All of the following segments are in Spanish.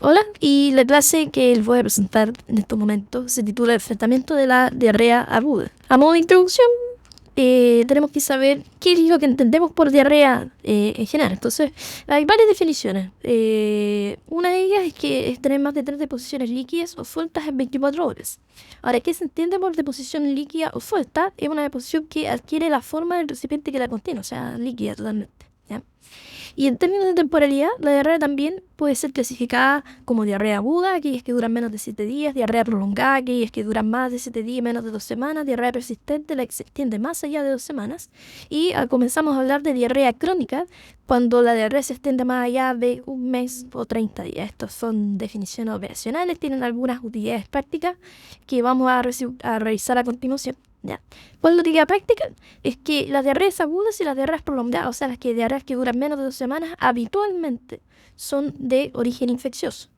Hola, y la clase que les voy a presentar en estos momentos se titula Enfrentamiento de la diarrea aguda. A modo de introducción, tenemos que saber qué es lo que entendemos por diarrea en general. Entonces, hay varias definiciones. Una de ellas es que es tener más de 3 deposiciones líquidas o sueltas en 24 horas. Ahora, ¿qué se entiende por deposición líquida o suelta? Es una deposición que adquiere la forma del recipiente que la contiene, o sea, líquida totalmente. ¿Ya? Y en términos de temporalidad, la diarrea también puede ser clasificada como diarrea aguda, aquellas que duran menos de 7 días, diarrea prolongada, aquellas que duran más de 7 días y menos de 2 semanas, diarrea persistente, la que se extiende más allá de 2 semanas. Y comenzamos a hablar de diarrea crónica, cuando la diarrea se extiende más allá de un mes o 30 días. Estas son definiciones operacionales, tienen algunas utilidades prácticas que vamos a revisar a continuación. ¿Ya? ¿Cuál es la utilidad práctica? Es que las diarreas agudas y las diarreas prolongadas, o sea, las diarreas que duran menos de 2 semanas, habitualmente son de origen infeccioso.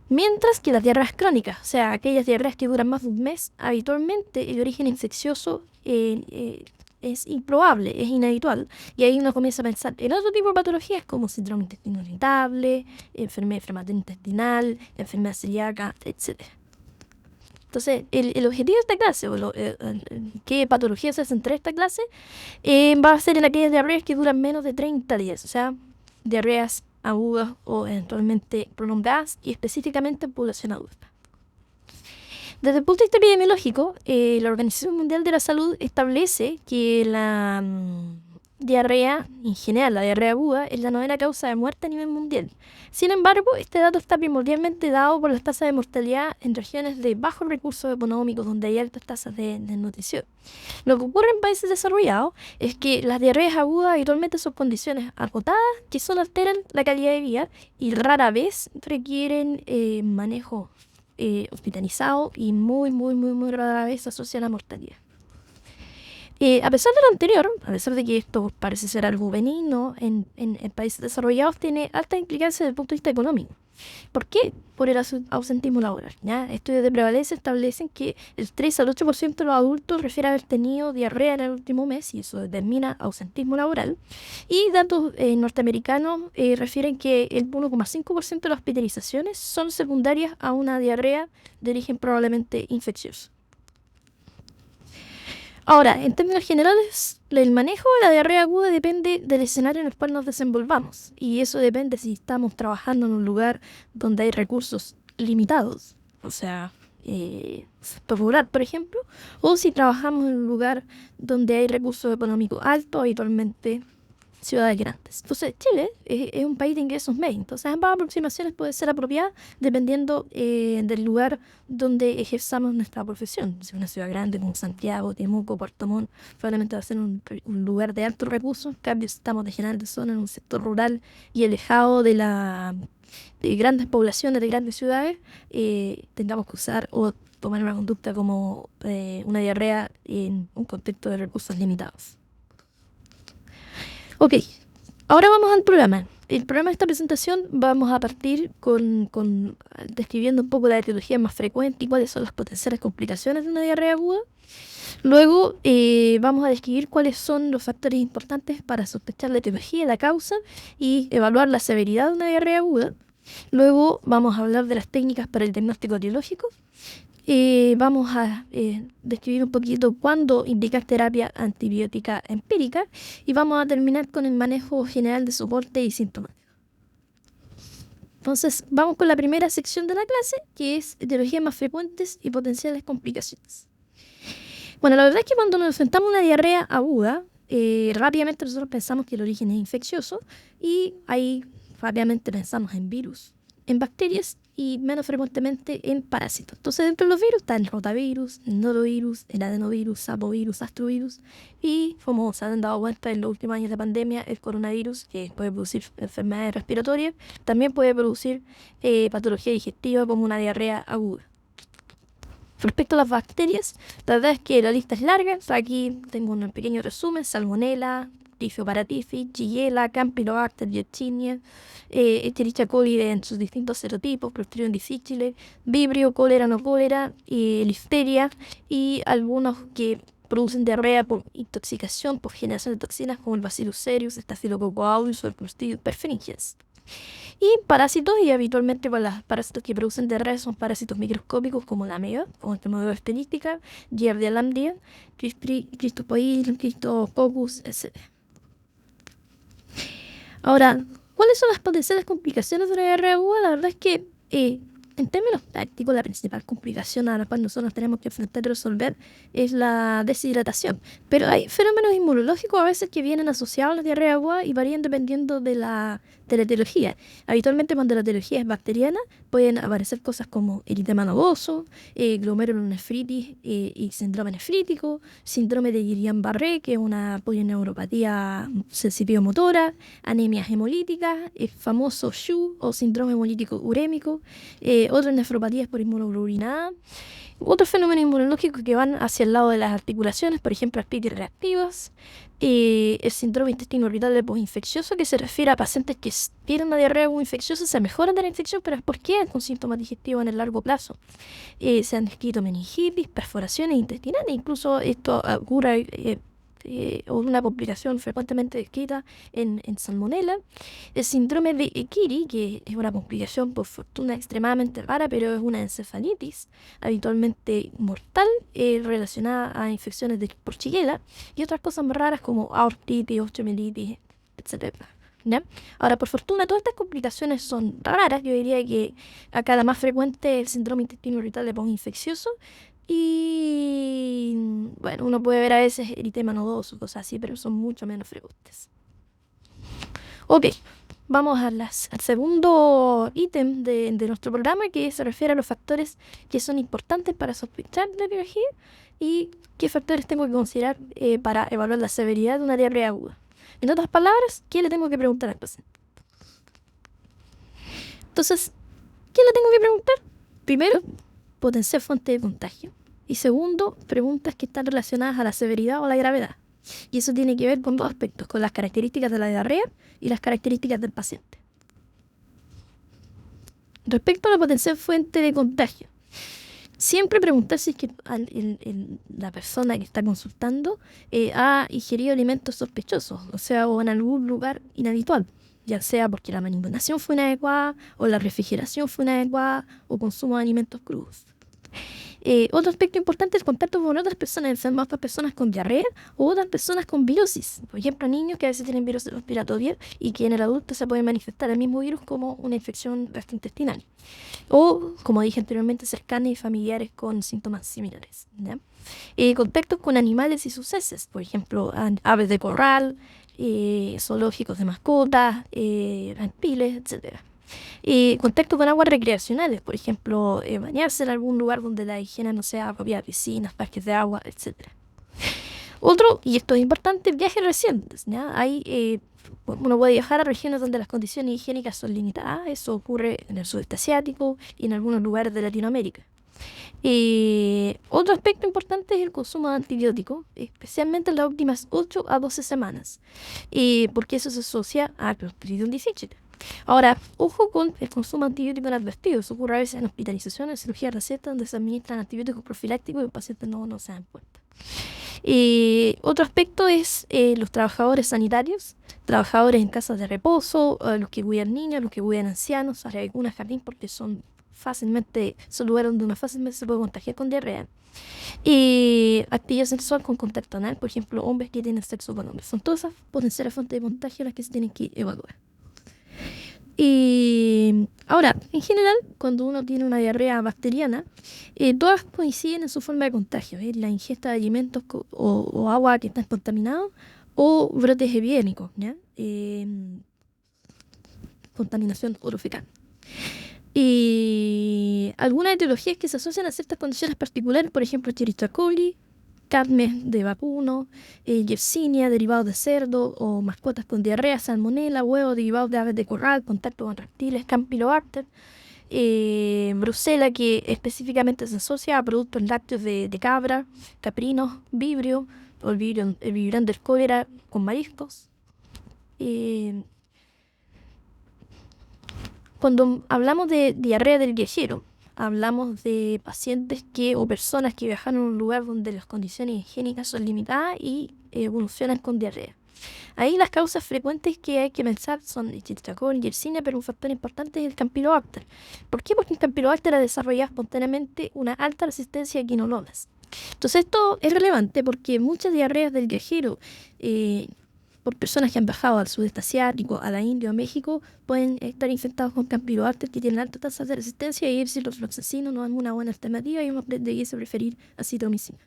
Mientras que las diarreas crónicas, o sea, aquellas diarreas que duran más de un mes, habitualmente el origen infeccioso es improbable, es inhabitual. Y ahí uno comienza a pensar en otro tipo de patologías como síndrome intestinal irritable, enfermedad inflamatoria intestinal, enfermedad celíaca, etc. Entonces, el objetivo de esta clase, qué patologías se hacen entre esta clase, va a ser en aquellas diarreas que duran menos de 30 días, o sea, diarreas agudas o eventualmente prolongadas y específicamente en población adulta. Desde el punto de vista epidemiológico, la Organización Mundial de la Salud establece que la diarrea, en general, la diarrea aguda, es la 9ª causa de muerte a nivel mundial. Sin embargo, este dato está primordialmente dado por las tasas de mortalidad en regiones de bajos recursos económicos, donde hay altas tasas de desnutrición. Lo que ocurre en países desarrollados es que las diarreas agudas habitualmente son condiciones acotadas que solo alteran la calidad de vida y rara vez requieren manejo hospitalizado y muy rara vez se asocia a la mortalidad. A pesar de lo anterior, a pesar de que esto parece ser algo benigno en países desarrollados, tiene alta implicancia desde el punto de vista económico. ¿Por qué? Por el ausentismo laboral. ¿Ya? Estudios de prevalencia establecen que el 3 al 8% de los adultos refiere haber tenido diarrea en el último mes y eso determina ausentismo laboral. Y datos norteamericanos refieren que el 1,5% de las hospitalizaciones son secundarias a una diarrea de origen probablemente infeccioso. Ahora, en términos generales, el manejo de la diarrea aguda depende del escenario en el cual nos desenvolvamos. Y eso depende si estamos trabajando en un lugar donde hay recursos limitados, o sea, rural, por ejemplo, o si trabajamos en un lugar donde hay recursos económicos altos, habitualmente ciudades grandes. Entonces, Chile es un país de ingresos medios. Entonces, ambas aproximaciones pueden ser apropiadas dependiendo del lugar donde ejerzamos nuestra profesión. Si es una ciudad grande como Santiago, Temuco, Puerto Montt, probablemente va a ser un lugar de altos recursos. En cambio, si estamos de general de zona en un sector rural y alejado de grandes poblaciones, de grandes ciudades, tengamos que usar o tomar una conducta como una diarrea en un contexto de recursos limitados. Ok, ahora vamos al programa. El programa de esta presentación vamos a partir con describiendo un poco la etiología más frecuente y cuáles son las potenciales complicaciones de una diarrea aguda. Luego vamos a describir cuáles son los factores importantes para sospechar la etiología, la causa y evaluar la severidad de una diarrea aguda. Luego vamos a hablar de las técnicas para el diagnóstico etiológico. Vamos a describir un poquito cuándo indicar terapia antibiótica empírica y vamos a terminar con el manejo general de soporte y síntomas. Entonces, vamos con la primera sección de la clase, que es etiologías más frecuentes y potenciales complicaciones. Bueno, la verdad es que cuando nos enfrentamos a una diarrea aguda, rápidamente nosotros pensamos que el origen es infeccioso y ahí rápidamente pensamos en virus, en bacterias y menos frecuentemente en parásitos. Entonces, dentro de los virus está el rotavirus, el norovirus, el adenovirus, sapovirus, astrovirus y, como se han dado cuenta en los últimos años de pandemia, el coronavirus, que puede producir enfermedades respiratorias, también puede producir patología digestiva como una diarrea aguda. Respecto a las bacterias, la verdad es que la lista es larga. Aquí tengo un pequeño resumen: Salmonella, Tifo paratifi, Shigella, Campylobacter, Yersinia, Escherichia coli en sus distintos serotipos, Clostridium difficile, Vibrio, cólera, no cólera, Listeria y algunos que producen diarrea por intoxicación por generación de toxinas como el Bacillus cereus, Staphylococcus aureus o el Clostridium perfringens. Y parásitos, y habitualmente para los parásitos que producen diarrea son parásitos microscópicos como la ameba, como el Tremonema estenitica, Giardia lamblia, Cristopoil, Cryptococcus, etc. Ahora, ¿cuáles son las potenciales complicaciones de una diarrea aguda? La verdad es que en términos prácticos, la principal complicación a la cual nosotros tenemos que enfrentar y resolver es la deshidratación. Pero hay fenómenos inmunológicos a veces que vienen asociados a la diarrea aguda y varían dependiendo de la etiología. Habitualmente cuando la etiología es bacteriana pueden aparecer cosas como eritema nodoso, glomerulonefritis y síndrome nefrítico, síndrome de Guillain-Barré, que es una polineuropatía sensitivo-motora, anemia hemolítica, el famoso SHU o síndrome hemolítico urémico, otras nefropatías por inmunoglobulinada. Otros fenómenos inmunológicos que van hacia el lado de las articulaciones, por ejemplo, artritis reactivas, el síndrome intestino irritable postinfeccioso, que se refiere a pacientes que tienen una diarrea infecciosa, se mejoran de la infección, pero después quedan con síntomas digestivos en el largo plazo. Se han descrito meningitis, perforaciones intestinales, incluso esto ocurre o una complicación frecuentemente descrita en salmonela. El síndrome de Ekiri, que es una complicación por fortuna extremadamente rara, pero es una encefalitis habitualmente mortal relacionada a infecciones por Shigella y otras cosas más raras como aortitis, osteomielitis, etc. ¿Ya? Ahora, por fortuna, todas estas complicaciones son raras. Yo diría que acá la más frecuente es el síndrome intestino irritable postinfeccioso. Y bueno, uno puede ver a veces eritema nodoso, cosas así, pero son mucho menos frecuentes. Ok, vamos al segundo ítem de nuestro programa, que se refiere a los factores que son importantes para sospechar de etiología y qué factores tengo que considerar para evaluar la severidad de una diarrea aguda. En otras palabras, ¿qué le tengo que preguntar al paciente? Entonces, ¿qué le tengo que preguntar? Primero, potencial fuente de contagio. Y segundo, preguntas que están relacionadas a la severidad o la gravedad. Y eso tiene que ver con dos aspectos, con las características de la diarrea y las características del paciente. Respecto a la potencial fuente de contagio, siempre preguntar si es que la persona que está consultando ha ingerido alimentos sospechosos, o sea, o en algún lugar inhabitual, ya sea porque la manipulación fue inadecuada, o la refrigeración fue inadecuada, o consumo de alimentos crudos. Otro aspecto importante es el contacto con otras personas, enfermas, otras personas con diarrea o otras personas con virosis. Por ejemplo, niños que a veces tienen virus respiratoria y que en el adulto se puede manifestar el mismo virus como una infección gastrointestinal. O, como dije anteriormente, cercanas y familiares con síntomas similares, ¿ya? Contactos con animales y sus heces, por ejemplo, aves de corral, zoológicos de mascotas, reptiles, etcétera. Contacto con aguas recreacionales, por ejemplo, bañarse en algún lugar donde la higiene no sea propia, piscinas, parques de agua, etc. Otro, y esto es importante, viajes recientes, ¿ya? Uno puede viajar a regiones donde las condiciones higiénicas son limitadas. Eso ocurre en el sudeste asiático y en algunos lugares de Latinoamérica. Otro aspecto importante es el consumo de antibióticos, especialmente en las últimas 8 a 12 semanas, porque eso se asocia a Clostridium difficile. Ahora, ojo con el consumo de antibióticos inadvertido. Eso ocurre a veces en hospitalizaciones, en cirugía receta, donde se administran antibióticos profilácticos y los pacientes no se dan cuenta. Otro aspecto es los trabajadores sanitarios, trabajadores en casas de reposo, los que cuidan niños, los que cuidan ancianos, algunas jardín, porque son lugares donde más fácilmente se puede contagiar con diarrea. Actividad sexual con contacto anal, por ejemplo, hombres que tienen sexo con hombres. Son todas esas potenciales fuentes de contagio las que se tienen que evaluar. Y ahora, en general, cuando uno tiene una diarrea bacteriana, todas coinciden en su forma de contagio, la ingesta de alimentos o agua que están contaminados o brotes epidémicos, ¿ya? Contaminación orofecal. Y algunas etiologías que se asocian a ciertas condiciones particulares, por ejemplo, Escherichia coli, carnes de vacuno, Yersinia, derivados de cerdo o mascotas con diarrea, salmonela, huevos derivados de aves de corral, contacto con reptiles, Campylobacter, Brucela, que específicamente se asocia a productos lácteos de cabra, caprinos, vibrio, o el vibrón del cólera con mariscos. Cuando hablamos de diarrea del viajero, hablamos de pacientes o personas que viajaron a un lugar donde las condiciones higiénicas son limitadas y evolucionan con diarrea. Ahí las causas frecuentes que hay que pensar son el chistococcus y Yersinia, pero un factor importante es el Campylobacter. ¿Por qué? Porque el Campylobacter ha desarrollado espontáneamente una alta resistencia a quinolonas. Entonces esto es relevante porque muchas diarreas del viajero por personas que han viajado al sudeste asiático, a la India o a México, pueden estar infectados con Campylobacter que tienen altas tasas de resistencia, y el ciprofloxacino no es una buena alternativa y uno debiese preferir acitromicina.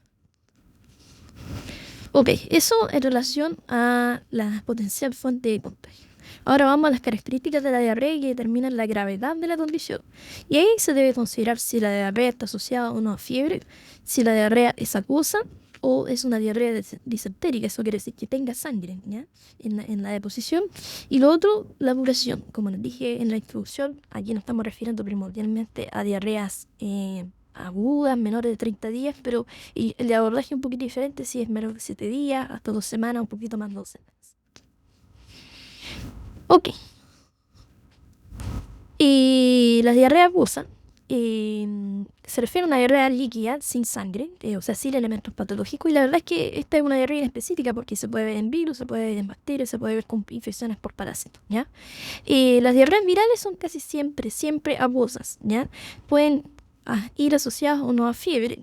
Ok, eso en relación a la potencial fuente de contagio. Ahora vamos a las características de la diarrea que determinan la gravedad de la condición. Y ahí se debe considerar si la diarrea está asociada o no a fiebre, si la diarrea es acuosa o es una diarrea disentérica. Eso quiere decir que tenga sangre, ¿ya? En la deposición. Y lo otro, la duración. Como les dije en la introducción, aquí nos estamos refiriendo primordialmente a diarreas agudas, menores de 30 días, pero el abordaje es un poquito diferente si es menor de 7 días, hasta 2 semanas, un poquito más de 2 semanas. Ok. Y la diarrea acuosa se refiere a una diarrea líquida, sin sangre, o sea, sin elementos patológicos. Y la verdad es que esta es una diarrea específica porque se puede ver en virus, se puede ver en bacterias, se puede ver con infecciones por parásitos, ¿ya? Las diarreas virales son casi siempre acuosas, ¿ya? Pueden ir asociadas o no a fiebre.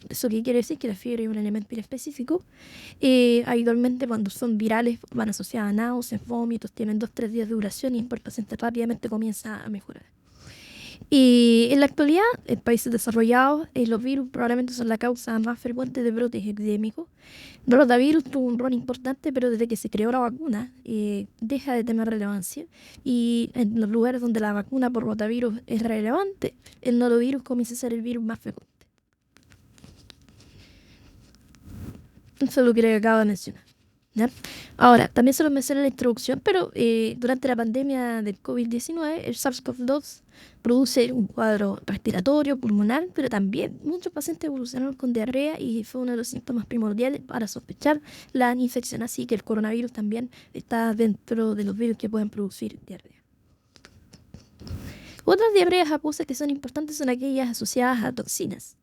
Eso que quiere decir que la fiebre es un elemento específico. Habitualmente cuando son virales van asociadas a náuseas, vómitos, tienen 2-3 días de duración y el paciente rápidamente comienza a mejorar. Y en la actualidad, en países desarrollados, los virus probablemente son la causa más frecuente de brotes epidémicos. El rotavirus tuvo un rol importante, pero desde que se creó la vacuna deja de tener relevancia. Y en los lugares donde la vacuna por rotavirus es relevante, el norovirus comienza a ser el virus más frecuente. Eso es lo que acabo de mencionar, ¿ya? Ahora, también se lo mencioné en la introducción, pero durante la pandemia del COVID-19, el SARS-CoV-2 produce un cuadro respiratorio, pulmonar, pero también muchos pacientes evolucionaron con diarrea y fue uno de los síntomas primordiales para sospechar la infección. Así que el coronavirus también está dentro de los virus que pueden producir diarrea. Otras diarreas acuosas que son importantes son aquellas asociadas a toxinas.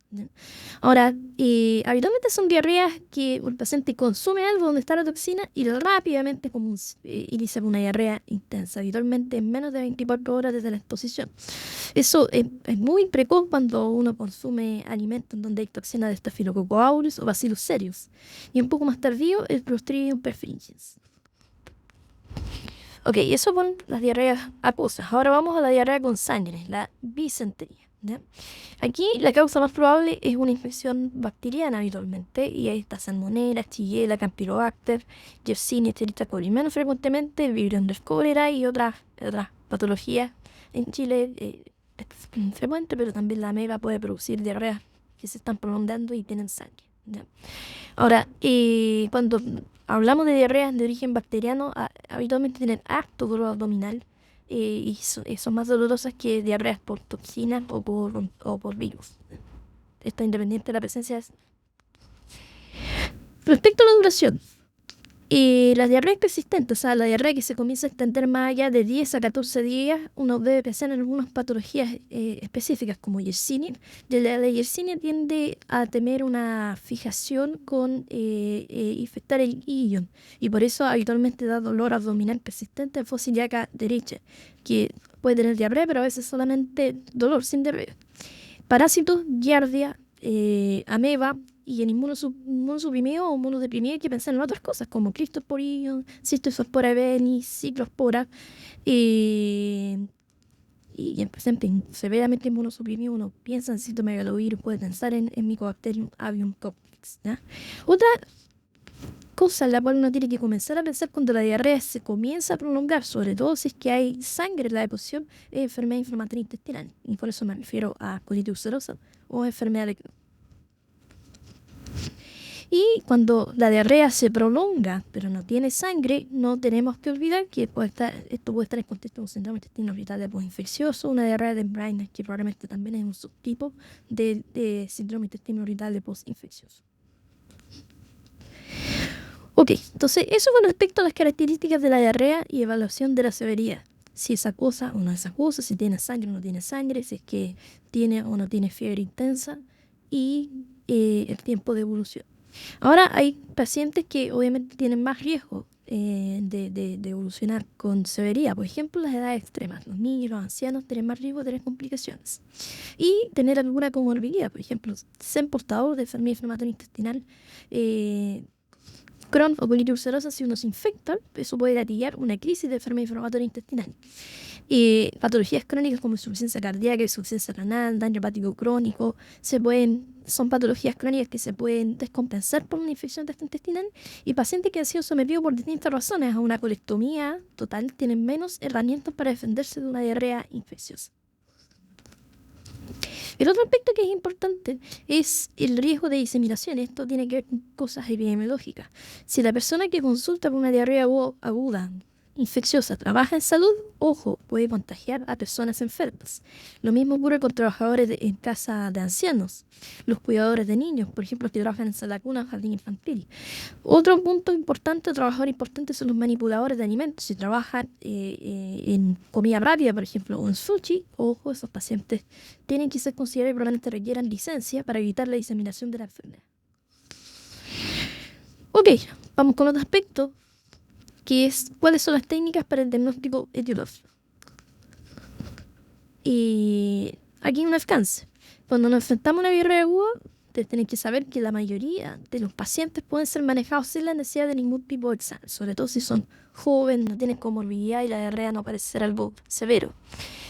Ahora, habitualmente son diarreas que el paciente consume algo donde está la toxina y rápidamente inicia una diarrea intensa, habitualmente en menos de 24 horas desde la exposición. Eso es muy precoz cuando uno consume alimentos donde hay toxina de Staphylococcus aureus o Bacillus cereus, y un poco más tardío el Clostridium perfringens. Ok, eso son las diarreas acuosas. Ahora vamos a la diarrea con sangre, la disentería, ¿ya? Aquí la causa más probable es una infección bacteriana habitualmente, y ahí está Salmonella, Shigella, Campylobacter, Yersinia, Escherichia coli. Menos frecuentemente el Vibrio cholera y otras patologías. En Chile es frecuente, pero también la ameba puede producir diarreas que se están prolongando y tienen sangre, ¿ya? Ahora, cuando hablamos de diarreas de origen bacteriano, habitualmente tienen harto dolor abdominal y son más dolorosas que diarreas por toxinas o por virus. Está independiente de la presencia de... Respecto a la duración, la diarrea persistente, o sea, la diarrea que se comienza a extender más allá de 10 a 14 días, uno debe pensar en algunas patologías específicas como Yersinia. La Yersinia tiende a tener una fijación con infectar el ileum, y por eso habitualmente da dolor abdominal persistente en fosa ilíaca derecha, que puede tener diarrea, pero a veces solamente dolor sin diarrea. Parásitos, giardia, ameba, y en inmunosuprimido o inmunodeprimido hay que pensar en otras cosas como Cryptosporidium, Cystospora ebenis, Ciclospora, y en presente severamente inmunosuprimido uno piensa en citomegalovirus, puede pensar en Mycobacterium avium complex, ¿ya? Otra cosa en la cual uno tiene que comenzar a pensar cuando la diarrea se comienza a prolongar, sobre todo si es que hay sangre en la deposición, es enfermedad inflamatoria intestinal, y por eso me refiero a colitis ulcerosa o enfermedad de Crohn. Y cuando la diarrea se prolonga pero no tiene sangre, no tenemos que olvidar que esto puede estar en contexto de un síndrome intestino irritable postinfeccioso, una diarrea de Briner, que probablemente también es un subtipo de síndrome intestino irritable postinfeccioso. Ok, entonces eso con respecto a las características de la diarrea y evaluación de la severidad. si es acuosa o no es acuosa, si tiene sangre o no tiene sangre, si es que tiene o no tiene fiebre intensa y el tiempo de evolución. Ahora hay pacientes que obviamente tienen más riesgo de evolucionar con severidad. Por ejemplo, las edades extremas. Los niños y los ancianos tienen más riesgo de tener complicaciones. Y tener alguna comorbilidad. Por ejemplo, ser portador de enfermedad inflamatoria intestinal, Crohn o colitis ulcerosa, si uno se infecta, eso puede gatillar una crisis de enfermedad inflamatoria intestinal. Patologías crónicas como insuficiencia cardíaca, insuficiencia renal, daño hepático crónico, son patologías crónicas que se pueden descompensar por una infección intestinal, y pacientes que han sido sometidos por distintas razones a una colectomía total tienen menos herramientas para defenderse de una diarrea infecciosa. El otro aspecto que es importante es el riesgo de diseminación. Esto tiene que ver con cosas epidemiológicas. Si la persona que consulta por una diarrea aguda infecciosa trabaja en salud, ojo, puede contagiar a personas enfermas. Lo mismo ocurre con trabajadores en casa de ancianos, los cuidadores de niños, por ejemplo, los que trabajan en sala cuna o jardín infantil. Otro punto importante, trabajador importante, son los manipuladores de alimentos. Si trabajan en comida rápida, por ejemplo, o en sushi, ojo, esos pacientes tienen que ser considerados y probablemente requieran licencia para evitar la diseminación de la enfermedad. Ok, vamos con otro aspecto, que es cuáles son las técnicas para el diagnóstico etiológico. Y aquí un alcance. Cuando nos enfrentamos a una diarrea aguda, tienen que saber que la mayoría de los pacientes pueden ser manejados sin la necesidad de ningún tipo de examen, sobre todo si son jóvenes, no tienen comorbilidad y la diarrea no parece ser algo severo.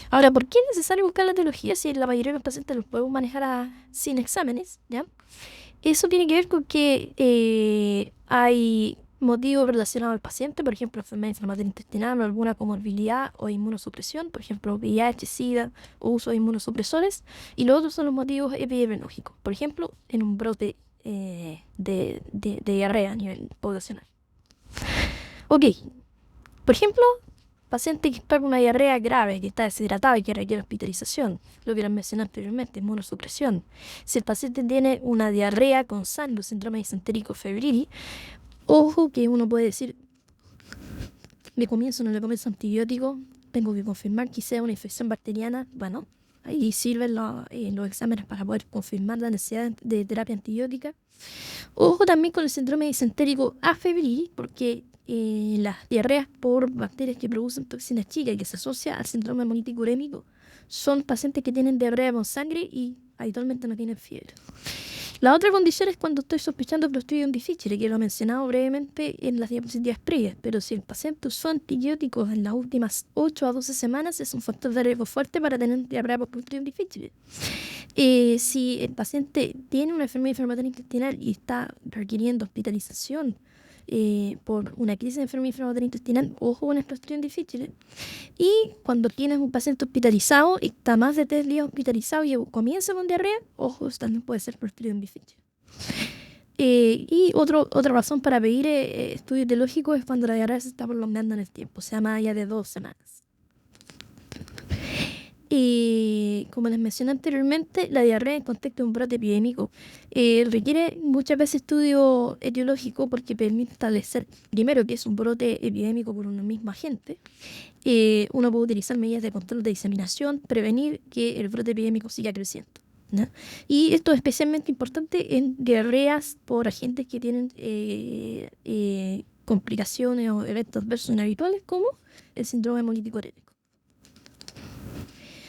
Ahora, ¿por qué es necesario buscar la etiología si la mayoría de los pacientes los podemos manejar sin exámenes? ¿Ya? Eso tiene que ver con que hay motivos relacionados al paciente, por ejemplo, enfermedad inflamatoria intestinal o alguna comorbilidad o inmunosupresión, por ejemplo, VIH, SIDA o uso de inmunosupresores, y los otros son los motivos epidemiológicos, por ejemplo, en un brote de diarrea a nivel poblacional. Ok, por ejemplo, paciente que está con una diarrea grave, que está deshidratado y que requiere hospitalización, lo que les mencioné anteriormente, inmunosupresión. Si el paciente tiene una diarrea con SANDU, síndrome disentérico febril, ojo que uno puede decir, ¿le comienzo o no le comienzo antibiótico? Tengo que confirmar que sea una infección bacteriana. Bueno, ahí sirven los exámenes para poder confirmar la necesidad de terapia antibiótica. Ojo también con el síndrome disentérico afebril, porque las diarreas por bacterias que producen toxinas chicas y que se asocia al síndrome hemolítico urémico son pacientes que tienen diarrea con sangre y habitualmente no tienen fiebre. La otra condición es cuando estoy sospechando Clostridium difficile, que lo he mencionado brevemente en las diapositivas previas, pero si el paciente usó antibióticos en las últimas 8 a 12 semanas, es un factor de riesgo fuerte para tener diarrea por Clostridium difficile. Si el paciente tiene una enfermedad inflamatoria intestinal y está requiriendo hospitalización por una crisis de enfermedad inflamatoria intestinal, ojo con el Clostridium difficile. Y cuando tienes un paciente hospitalizado y está más de 3 días hospitalizado y comienza con diarrea, ojo, también puede ser Clostridium difficile. Y otra razón para pedir estudio etiológico es cuando la diarrea se está prolongando en el tiempo, o sea, más allá de 2 semanas. Y como les mencioné anteriormente, la diarrea en contexto de un brote epidémico requiere muchas veces estudio etiológico porque permite establecer, primero, que es un brote epidémico por un mismo agente. Uno puede utilizar medidas de control de diseminación, prevenir que el brote epidémico siga creciendo, ¿no? Y esto es especialmente importante en diarreas por agentes que tienen complicaciones o eventos adversos inhabituales como el síndrome hemolítico urémico.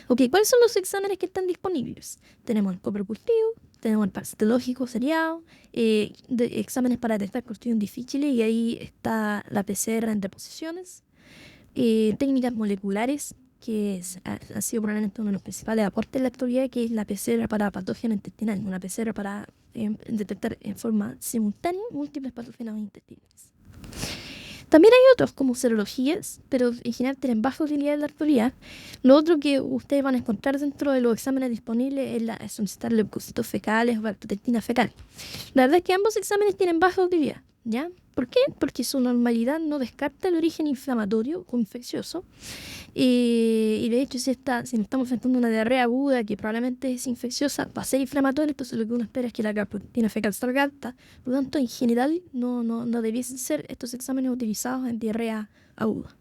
Ok, ¿cuáles son los exámenes que están disponibles? Tenemos el coprocultivo, tenemos el parasitológico seriado, exámenes para detectar Clostridium difficile, y ahí está la PCR en reposiciones, técnicas moleculares, que ha sido probablemente uno de los principales aportes de la actualidad, que es la PCR para patógeno intestinal, una PCR para detectar en forma simultánea múltiples patógenos intestinales. También hay otros como serologías, pero en general tienen baja utilidad en la actualidad. Lo otro que ustedes van a encontrar dentro de los exámenes disponibles es solicitar leucocitos fecales o galactotentina fecal. La verdad es que ambos exámenes tienen baja utilidad, ¿ya? ¿Por qué? Porque su normalidad no descarta el origen inflamatorio o infeccioso. Y de hecho, si nos estamos enfrentando a una diarrea aguda que probablemente es infecciosa, va a ser inflamatoria, entonces lo que uno espera es que la galactotentina fecal salga alta. Por lo tanto, en general, no debiesen ser estos exámenes utilizados en diarrea aguda.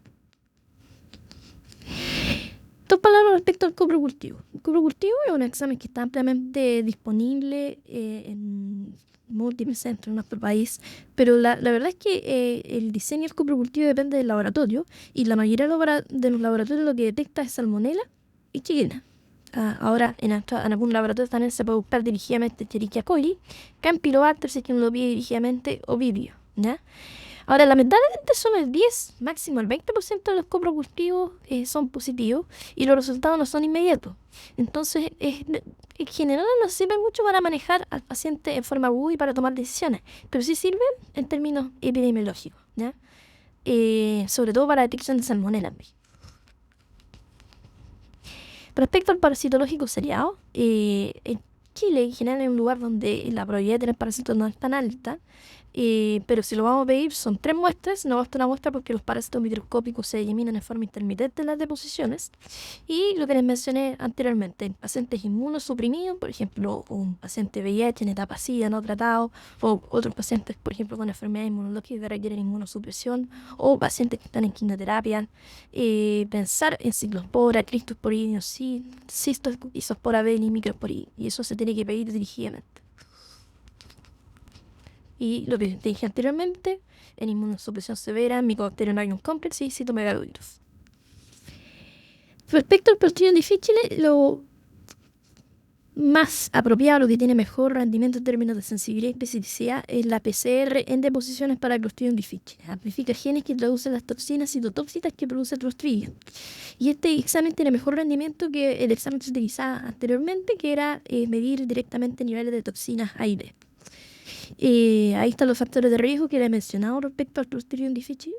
Dos palabras respecto al coprocultivo. El coprocultivo es un examen que está ampliamente disponible en múltiples centros en nuestro país, pero la verdad es que el diseño del coprocultivo depende del laboratorio y la mayoría de los laboratorios lo que detecta es salmonela y chiquena. Ahora en algún laboratorio también se puede buscar dirigidamente Escherichia coli, Campylobacter si es que uno lo pide dirigidamente o Vibrio, ¿ya? Ahora, lamentablemente solo el 10, máximo el 20% de los coprocultivos son positivos y los resultados no son inmediatos. Entonces, en general no sirve mucho para manejar al paciente en forma aguda y para tomar decisiones, pero sí sirven en términos epidemiológicos, ¿ya? Sobre todo para detección de salmonela. Respecto al parasitológico seriado, en Chile en general es un lugar donde la probabilidad de tener parásitos no es tan alta, pero si lo vamos a pedir son 3 muestras, no basta una muestra porque los parásitos microscópicos se eliminan en forma intermitente en las deposiciones. Y lo que les mencioné anteriormente, en pacientes inmunosuprimidos, por ejemplo, un paciente VIH en etapa SIDA no tratado, o otros pacientes, por ejemplo, con enfermedades inmunológicas que requieren inmunosupresión, o pacientes que están en quimioterapia, pensar en ciclospora, cristosporidium, cistoisospora beli, microsporidium, y eso se tiene que pedir dirigidamente. Y lo que te dije anteriormente, en inmunosupresión severa, Mycobacterium avium complex y Cytomegalovirus. Respecto al Clostridium difficile, lo más apropiado, lo que tiene mejor rendimiento en términos de sensibilidad y especificidad es la PCR en deposiciones para Clostridium difficile. Amplifica genes que traducen las toxinas citotóxicas que produce el Clostridium. Y este examen tiene mejor rendimiento que el examen que se utilizaba anteriormente, que era medir directamente niveles de toxinas A y B. Ahí están los factores de riesgo que le he mencionado respecto al Clostridium difficile.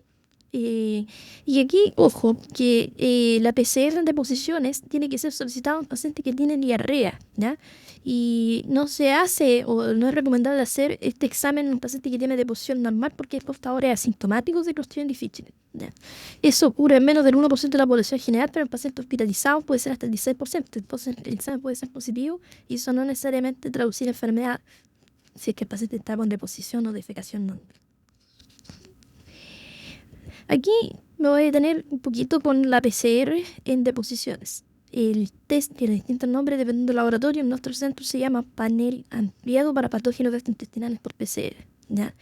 Y aquí, ojo, que la PCR en deposiciones tiene que ser solicitada a un paciente que tiene diarrea, ¿ya? Y no se hace o no es recomendable hacer este examen en un paciente que tiene deposición normal porque es portador asintomático de Clostridium difficile, ¿ya? Eso ocurre en menos del 1% de la población general, pero en pacientes hospitalizados puede ser hasta el 16%. Entonces el examen puede ser positivo y eso no necesariamente traducir enfermedad si es que el paciente está con deposición o defecación no. Aquí me voy a detener un poquito con la PCR en deposiciones. El test tiene distintos nombres dependiendo del laboratorio. En nuestro centro se llama panel ampliado para patógenos gastrointestinales por PCR, ¿ya?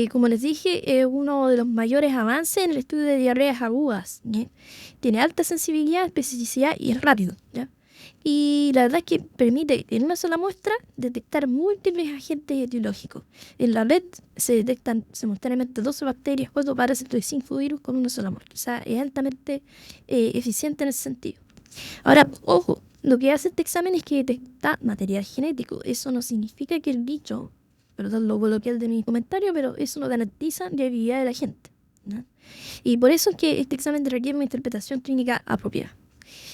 Como les dije, es uno de los mayores avances en el estudio de diarreas agudas, ¿ya? Tiene alta sensibilidad, especificidad y es rápido, ¿ya? Y la verdad es que permite en una sola muestra detectar múltiples agentes etiológicos. En la red se detectan simultáneamente 12 bacterias, 4 parásitos y 5 virus con una sola muestra. O sea, es altamente eficiente en ese sentido. Ahora, ojo, lo que hace este examen es que detecta material genético. Eso no significa que el bicho, perdón lo coloquial de mi comentario, pero eso no garantiza la viabilidad de la gente, ¿no? Y por eso es que este examen requiere una interpretación clínica apropiada.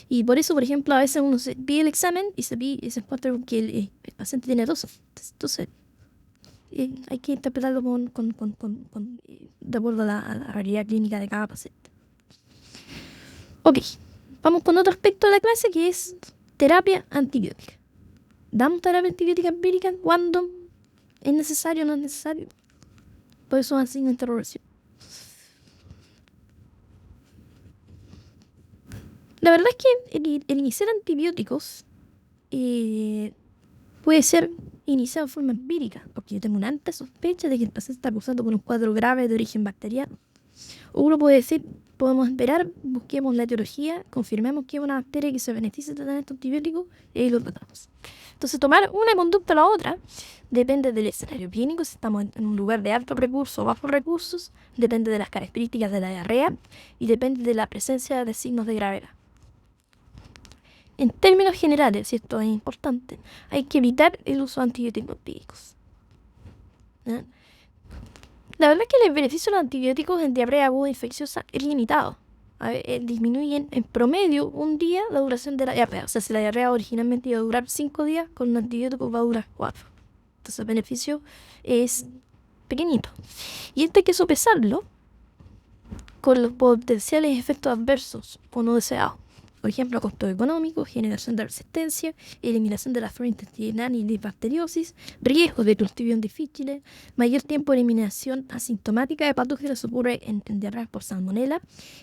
Y por eso, por ejemplo, a veces uno se pide el examen y se encuentra que el paciente tiene tos. Entonces, hay que interpretarlo de acuerdo a la realidad clínica de cada paciente. Ok, vamos con otro aspecto de la clase que es terapia antibiótica. ¿Damos terapia antibiótica empírica cuando es necesario o no es necesario? Por eso va sin interrogación. La verdad es que el iniciar antibióticos puede ser iniciado de forma empírica, porque yo tengo una alta sospecha de que el paciente está acusando por un cuadro grave de origen bacteriano. O uno puede decir, podemos esperar, busquemos la etiología, confirmemos que es una bacteria que se beneficia de tratamiento antibiótico y lo tratamos. Entonces, tomar una conducta a la otra depende del escenario clínico, si estamos en un lugar de alto recurso o bajos recursos, depende de las características de la diarrea y depende de la presencia de signos de gravedad. En términos generales, y esto es importante, hay que evitar el uso de antibióticos empíricos. ¿Ya? La verdad es que el beneficio de los antibióticos en diarrea aguda infecciosa es limitado. Disminuyen en promedio un día la duración de la diarrea. O sea, si la diarrea originalmente iba a durar 5 días, con un antibiótico va a durar 4. Entonces el beneficio es pequeñito. Y esto hay que sopesarlo con los potenciales efectos adversos o no deseados. Por ejemplo, costos económicos, generación de resistencia, eliminación de la flora intestinal y disbacteriosis, riesgo de clostridium difíciles, mayor tiempo de eliminación asintomática de patógenos ocurre en diarrea por salmonela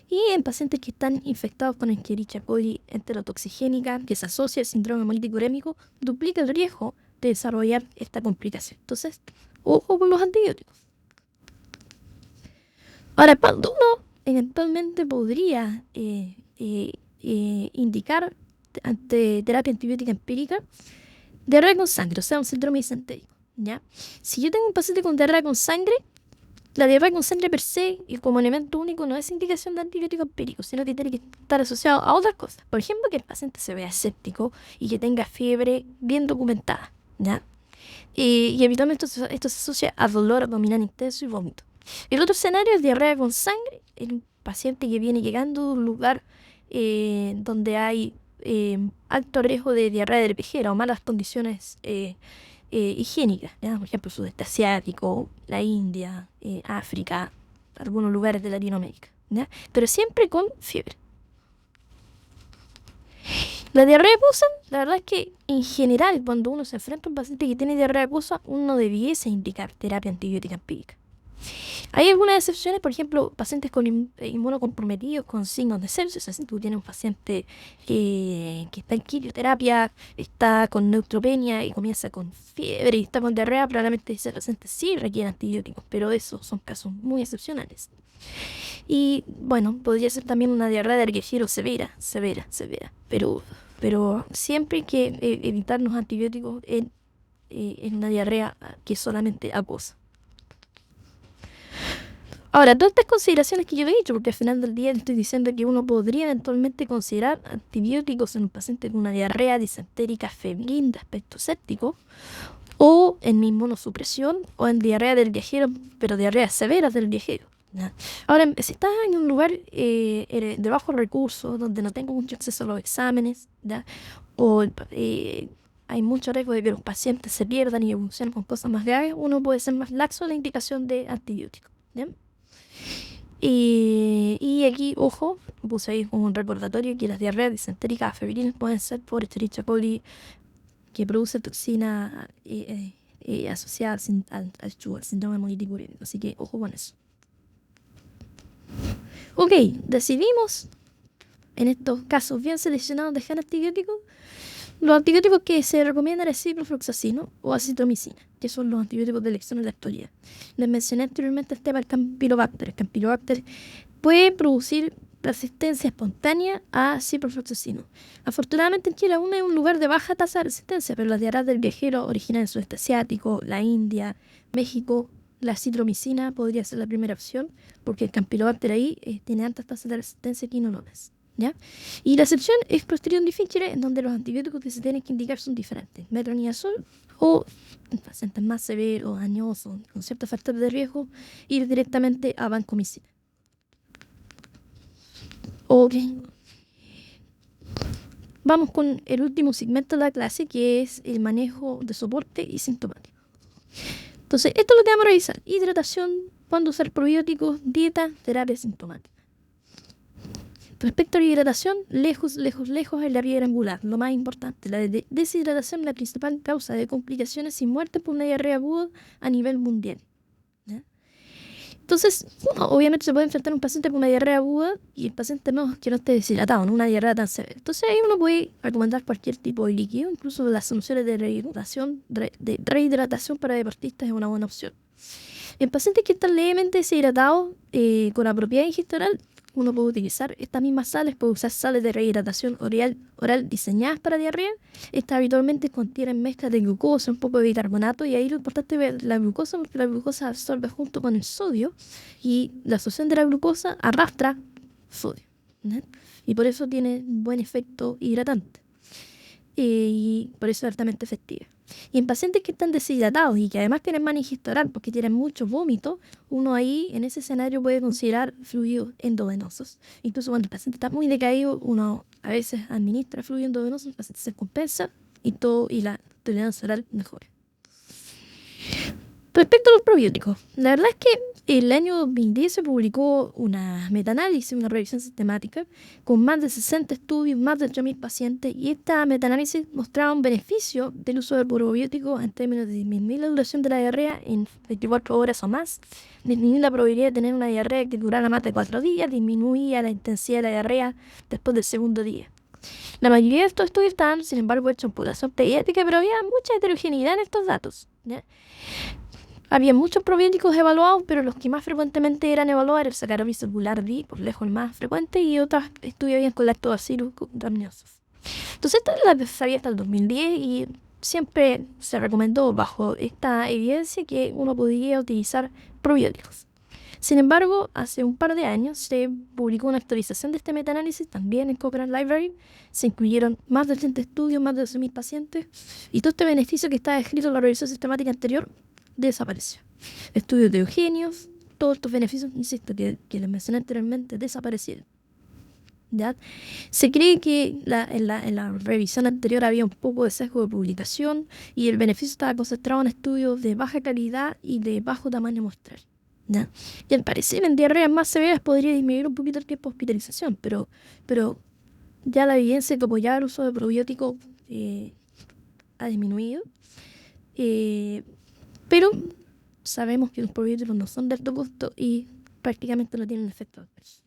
y en pacientes que están infectados con Escherichia coli enterotoxigénica, que se asocia al síndrome hemolítico urémico, duplica el riesgo de desarrollar esta complicación. Entonces, ojo con los antibióticos. Ahora, cuando uno eventualmente podría indicar ante terapia antibiótica empírica, diarrea con sangre, o sea, un síndrome disentérico, ¿ya? Si yo tengo un paciente con diarrea con sangre, la diarrea con sangre per se y como elemento único no es indicación de antibiótico empírico, sino que tiene que estar asociado a otras cosas. Por ejemplo, que el paciente se vea escéptico y que tenga fiebre bien documentada, ¿ya? Y habitualmente esto se asocia a dolor abdominal intenso y vómito. El otro escenario es diarrea con sangre, en un paciente que viene llegando de un lugar donde hay alto riesgo de diarrea de pejera o malas condiciones higiénicas, ¿ya? Por ejemplo, sudeste asiático, la India, África, algunos lugares de Latinoamérica, ¿ya? Pero siempre con fiebre. La diarrea acuosa, la verdad es que en general cuando uno se enfrenta a un paciente que tiene diarrea acuosa, uno debiese indicar terapia antibiótica empírica. Hay algunas excepciones, por ejemplo, pacientes con inmunocomprometidos con signos de sepsis. Si tú tienes un paciente que está en quimioterapia, está con neutropenia y comienza con fiebre y está con diarrea, probablemente ese paciente sí requiere antibióticos, pero esos son casos muy excepcionales. Y bueno, podría ser también una diarrea de Erguejero severa, pero siempre hay que evitar los antibióticos en una diarrea que es solamente acuosa. Ahora, todas estas consideraciones que yo he dicho, porque al final del día estoy diciendo que uno podría eventualmente considerar antibióticos en un paciente con una diarrea disentérica febril de aspecto séptico, o en inmunosupresión, o en diarrea del viajero, pero diarreas severas del viajero, ¿ya? Ahora, si estás en un lugar de bajo recursos, donde no tengo mucho acceso a los exámenes, ¿ya? O hay mucho riesgo de que los pacientes se pierdan y evolucionen con cosas más graves, uno puede ser más laxo en la indicación de antibióticos, ¿ya? Y aquí, ojo, puse ahí un recordatorio que las diarreas disentéricas febriles pueden ser por Escherichia coli, que produce toxina asociada al síndrome hemolítico urémico. Así que ojo con eso. Ok, decidimos en estos casos bien seleccionados dejar antibióticos. Los antibióticos que se recomiendan es ciprofloxacino o acitromicina, que son los antibióticos de elección en la actualidad. Les mencioné anteriormente el tema del Campylobacter. El Campylobacter puede producir resistencia espontánea a ciprofloxacino. Afortunadamente en Chile aún es un lugar de baja tasa de resistencia, pero las diarreas del viajero originan en el sudeste asiático, la India, México. La citromicina podría ser la primera opción, porque el Campylobacter ahí tiene altas tasas de resistencia quinolones, ¿ya? Y la excepción es Clostridium difficile, en donde los antibióticos que se tienen que indicar son diferentes. Metronidazol o en pacientes más severos, dañosos, con ciertos factores de riesgo, ir directamente a vancomicina. Ok. Vamos con el último segmento de la clase, que es el manejo de soporte y sintomático. Entonces, esto es lo que vamos a revisar. Hidratación, cuándo usar probióticos, dieta, terapia sintomática. Respecto a la hidratación, lejos es la piedra angular, lo más importante. La deshidratación es la principal causa de complicaciones y muertes por una diarrea aguda a nivel mundial, ¿ya? Entonces, uno obviamente se puede enfrentar a un paciente con una diarrea aguda y el paciente que no esté deshidratado, no una diarrea tan severa. Entonces ahí uno puede recomendar cualquier tipo de líquido, incluso las soluciones de rehidratación para deportistas es una buena opción. En pacientes que están levemente deshidratados con apropiada ingesta oral, uno puede utilizar estas mismas sales, puede usar sales de rehidratación oral diseñadas para diarrea. Estas habitualmente contienen mezclas de glucosa, un poco de bicarbonato, y ahí lo importante es ver la glucosa, porque la glucosa absorbe junto con el sodio y la absorción de la glucosa arrastra sodio, ¿no? Y por eso tiene un buen efecto hidratante y por eso es altamente efectiva. Y en pacientes que están deshidratados y que además tienen mala ingesta oral porque tienen mucho vómito, uno ahí en ese escenario puede considerar fluidos endovenosos. Incluso cuando el paciente está muy decaído, uno a veces administra fluido endovenoso, el paciente se compensa y la tolerancia oral mejora. Respecto a los probióticos, la verdad es El año 2010 se publicó una metaanálisis, una revisión sistemática, con más de 60 estudios, más de 8.000 pacientes, y esta metaanálisis mostraba un beneficio del uso del probiótico en términos de disminuir la duración de la diarrea en 24 horas o más, disminuir la probabilidad de tener una diarrea que durara más de 4 días, disminuía la intensidad de la diarrea después del segundo día. La mayoría de estos estudios estaban, sin embargo, hechos en población pediátrica, pero había mucha heterogeneidad en estos datos, ¿ya? Había muchos probióticos evaluados, pero los que más frecuentemente eran evaluados era el Saccharomyces boulardii, por lejos el más frecuente, y otros estudios habían con Lactobacillus rhamnosus. Entonces, esta la sabía hasta el 2010 y siempre se recomendó bajo esta evidencia que uno podía utilizar probióticos. Sin embargo, hace un par de años se publicó una actualización de este metaanálisis también en Cochrane Library. Se incluyeron más de 80 estudios, más de 12.000 pacientes, y todo este beneficio que estaba escrito en la revisión sistemática anterior desapareció. Estudios de eugenios, todos estos beneficios, insisto, que les mencioné anteriormente, desaparecieron. ¿Ya? Se cree que en la revisión anterior había un poco de sesgo de publicación y el beneficio estaba concentrado en estudios de baja calidad y de bajo tamaño muestral, ¿ya? Y al parecer en diarreas más severas podría disminuir un poquito el tiempo de hospitalización, pero ya la evidencia que apoyaba el uso de probióticos ha disminuido. Pero sabemos que los probióticos no son de alto costo y prácticamente no tienen efecto adverso.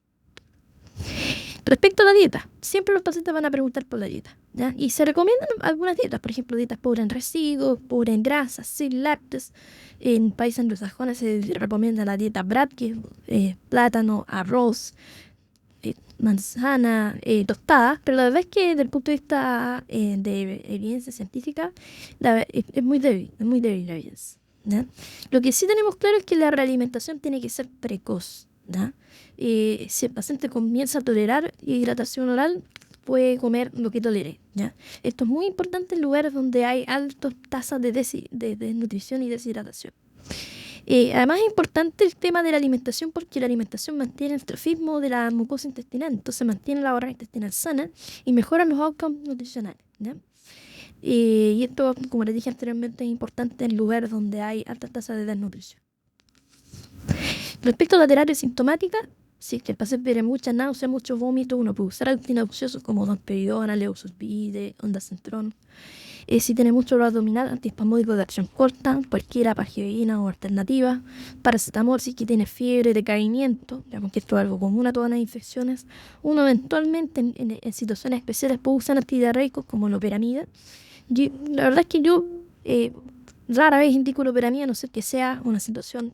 Respecto a la dieta, siempre los pacientes van a preguntar por la dieta, ¿ya? Y se recomiendan algunas dietas, por ejemplo, dietas pobres en residuos, pobres en grasas, sin lácteos. En países anglosajones se recomienda la dieta BRAT, que es plátano, arroz, manzana, tostada, pero la verdad es que desde el punto de vista de evidencia científica es muy débil la evidencia, ¿ya? Lo que sí tenemos claro es que la realimentación tiene que ser precoz, ¿ya? Si el paciente comienza a tolerar hidratación oral, puede comer lo que tolere, ¿ya? Esto es muy importante en lugares donde hay altas tasas de desnutrición y deshidratación. Además es importante el tema de la alimentación porque la alimentación mantiene el trofismo de la mucosa intestinal, entonces mantiene la barrera intestinal sana y mejora los outcomes nutricionales, ¿ya? Y esto, como les dije anteriormente, es importante en lugares donde hay altas tasas de desnutrición. Respecto a la terapia sintomática, si es que el paciente tiene mucha náusea, mucho vómito, uno puede usar antinauseosos como domperidona, levosulfide, ondansetron. Si tiene mucho dolor abdominal, antiespasmódico de acción corta, cualquiera pagiovina o alternativa. Paracetamol si es que tiene fiebre, decaimiento, ya que esto es algo común a todas las infecciones. Uno eventualmente en situaciones especiales puede usar antidiarreicos como loperamida. La verdad es que yo rara vez indico loperamida, a no ser que sea una situación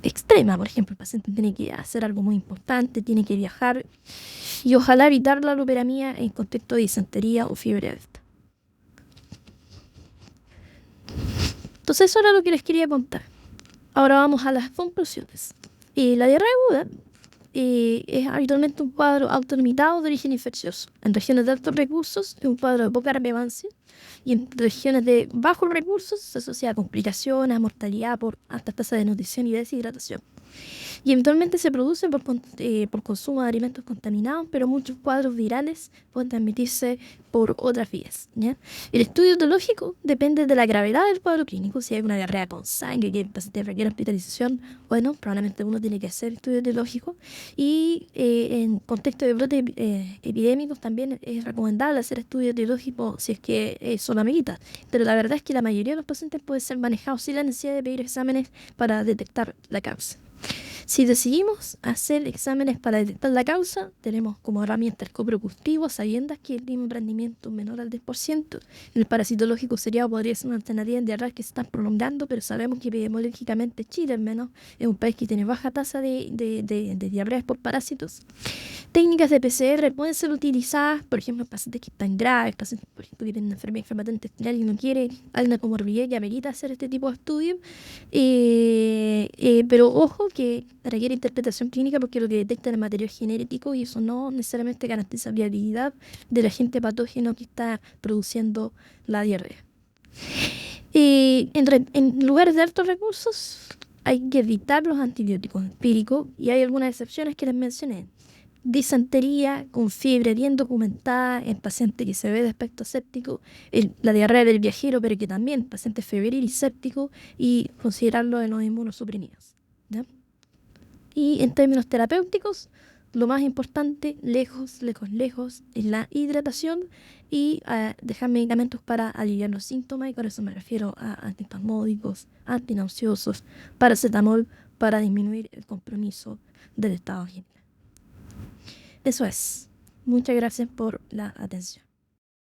extrema. Por ejemplo, el paciente tiene que hacer algo muy importante, tiene que viajar, y ojalá evitar la loperamida en contexto de disentería o fiebre alta. Entonces eso era lo que les quería contar. Ahora vamos a las conclusiones. La diarrea aguda es habitualmente un cuadro autolimitado de origen infeccioso. En regiones de altos recursos es un cuadro de poca relevancia y en regiones de bajos recursos se asocia a complicaciones, a mortalidad por altas tasas de nutrición y deshidratación. Y eventualmente se produce por consumo de alimentos contaminados, pero muchos cuadros virales pueden transmitirse por otras vías, ¿ya? El estudio etiológico depende de la gravedad del cuadro clínico. Si hay una diarrea con sangre que el paciente requiere hospitalización, bueno, probablemente uno tiene que hacer estudio etiológico. Y en contexto de brotes epidémicos también es recomendable hacer estudio etiológico si es que son amiguitas. Pero la verdad es que la mayoría de los pacientes pueden ser manejados sin la necesidad de pedir exámenes para detectar la causa. Si decidimos hacer exámenes para detectar la causa, tenemos como herramienta el coprocultivo, sabiendo que tiene un rendimiento menor al 10%. El parasitológico seriado podría ser una alternativa en diarreas que se están prolongando, pero sabemos que epidemiológicamente Chile, al menos, es un país que tiene baja tasa de diarreas por parásitos. Técnicas de PCR pueden ser utilizadas, por ejemplo, en pacientes que están graves, pacientes, por ejemplo, que tienen enfermedad inflamatoria intestinal y no quiere alguna comorbilidad y amerita hacer este tipo de estudios. Pero ojo que requiere interpretación clínica porque lo que detecta es el material genético y eso no necesariamente garantiza viabilidad del agente patógeno que está produciendo la diarrea. En lugares de altos recursos hay que evitar los antibióticos empíricos y hay algunas excepciones que les mencioné. Disentería con fiebre bien documentada en paciente que se ve de aspecto séptico, la diarrea del viajero, pero que también paciente febril y séptico, y considerarlo en los inmunosuprimidos, ¿ya? Y en términos terapéuticos, lo más importante, lejos, es la hidratación y dejar medicamentos para aliviar los síntomas, y con eso me refiero a antiespasmódicos, antinauseosos, paracetamol, para disminuir el compromiso del estado general. Eso es. Muchas gracias por la atención.